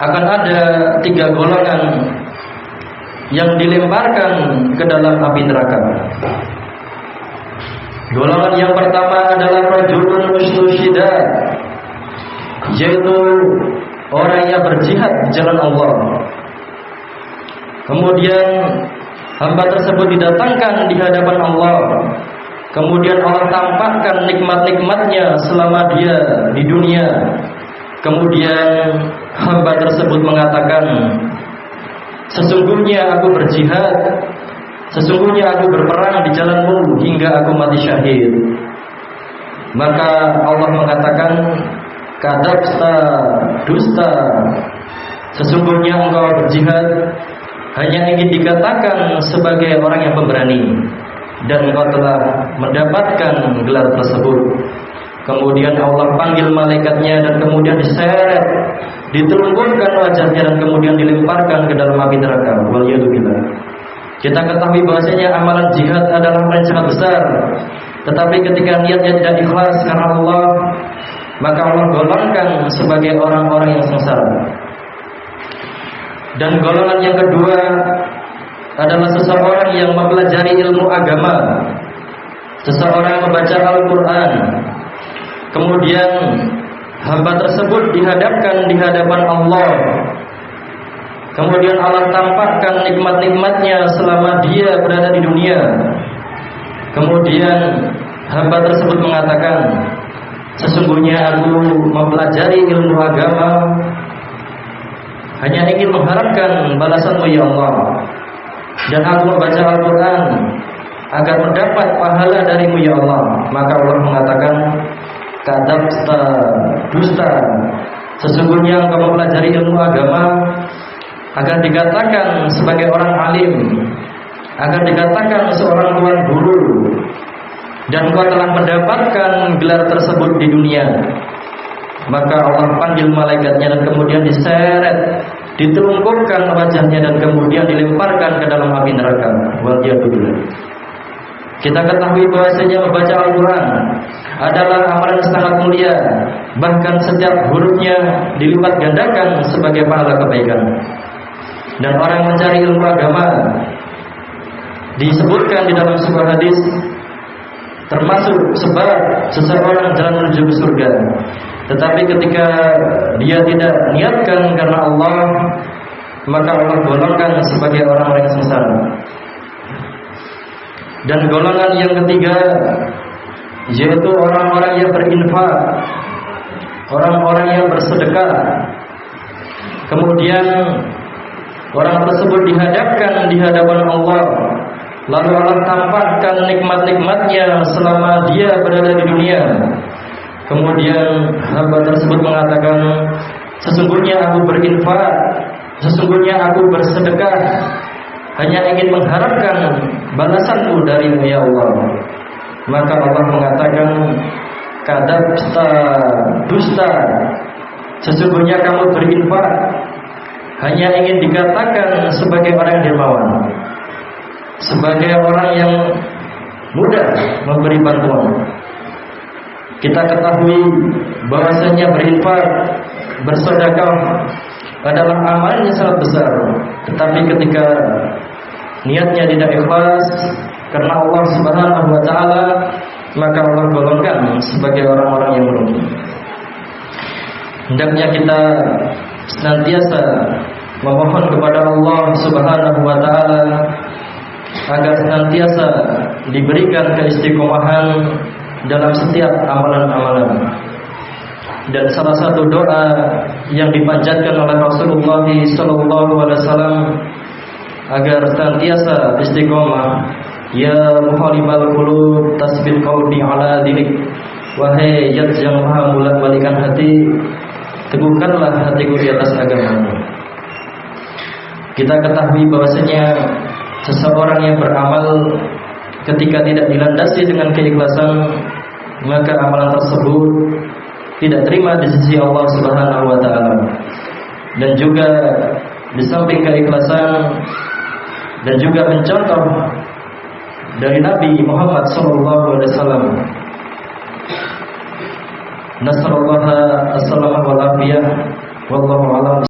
akan ada 3 golongan yang dilemparkan ke dalam api neraka. Golongan yang pertama adalah rajulun ustushida, yaitu orang yang berjihad di jalan Allah. Kemudian hamba tersebut didatangkan di hadapan Allah. Kemudian Allah tampakkan nikmat-nikmatnya selama dia di dunia. Kemudian hamba tersebut mengatakan, sesungguhnya aku berjihad, sesungguhnya aku berperang di jalan-Mu hingga aku mati syahid. Maka Allah mengatakan, kadzabta, dusta, sesungguhnya engkau berjihad hanya ingin dikatakan sebagai orang yang pemberani, dan engkau telah mendapatkan gelar tersebut. Kemudian Allah panggil malaikatnya dan kemudian diseret, ditelungkupkan wajahnya dan kemudian dilemparkan ke dalam api neraka. Waliyadzubillah. Kita ketahui bahwasanya amalan jihad adalah amalan sangat besar, tetapi ketika niatnya tidak ikhlas karena Allah, maka Allah golongkan sebagai orang-orang yang sengsara. Dan golongan yang kedua adalah seseorang yang mempelajari ilmu agama, seseorang membaca Al-Quran, kemudian hamba tersebut dihadapkan di hadapan Allah, kemudian Allah tampakkan nikmat-nikmatnya selama dia berada di dunia. Kemudian hamba tersebut mengatakan, sesungguhnya aku mempelajari ilmu agama hanya ingin mengharapkan balasan-Mu ya Allah, dan aku membaca Al-Quran agar mendapat pahala dari-Mu ya Allah. Maka Allah mengatakan, kadzabta, dusta, sesungguhnya engkau mempelajari ilmu agama agar dikatakan sebagai orang alim, agar dikatakan seorang tuan guru, dan engkau telah mendapatkan gelar tersebut di dunia. Maka Allah panggil malaikatnya dan kemudian diseret, ditelungkupkan wajahnya dan kemudian dilemparkan ke dalam api neraka. Waliyadzubillah. Kita ketahui bahwasanya membaca Al-Quran adalah amalan yang sangat mulia, bahkan setiap hurufnya dilipat gandakan sebagai pahala kebaikan. Dan orang yang mencari ilmu agama disebutkan di dalam sebuah hadis termasuk sebab seseorang jalan menuju ke surga. Tetapi ketika dia tidak niatkan karena Allah, maka Allah golongkan sebagai orang-orang yang sengsara. Dan golongan yang ketiga yaitu orang-orang yang berinfak, orang-orang yang bersedekah. Kemudian orang tersebut dihadapkan di hadapan Allah, lalu Allah tampakkan nikmat-nikmatnya selama dia berada di dunia. Kemudian hamba tersebut mengatakan, sesungguhnya aku berinfak, sesungguhnya aku bersedekah hanya ingin mengharapkan balasan-Mu dari-Mu ya Allah. Maka Allah mengatakan, kadzabta, dusta, sesungguhnya kamu berinfak hanya ingin dikatakan sebagai orang yang dermawan, sebagai orang yang mudah memberi bantuan. Kita ketahui bahwasanya berinfak, bersedekah adalah amalan yang sangat besar. Tetapi ketika niatnya tidak ikhlas karena Allah Subhanahu wa taala, maka Allah golongkan sebagai orang-orang yang merugi. Hendaknya kita senantiasa memohon kepada Allah Subhanahu wa taala agar senantiasa diberikan keistiqomahan dalam setiap amalan-amalan. Dan salah satu doa yang dipanjatkan oleh Rasulullah SAW agar senantiasa istiqomah, ya muqallibal qulub tasbit qalbi ala dinik, wahai zat yang maha bolak-balikan hati, teguhkanlah hatiku di atas agama-Mu. Kita ketahui bahwasanya seseorang yang beramal ketika tidak dilandasi dengan keikhlasan, maka amalan tersebut tidak terima di sisi Allah Subhanahu wa taala. Dan juga di samping keikhlasan dan juga mencontoh dari Nabi Muhammad sallallahu alaihi wasallam. Nasallallahu alaihi wasallam wallahu a'lam.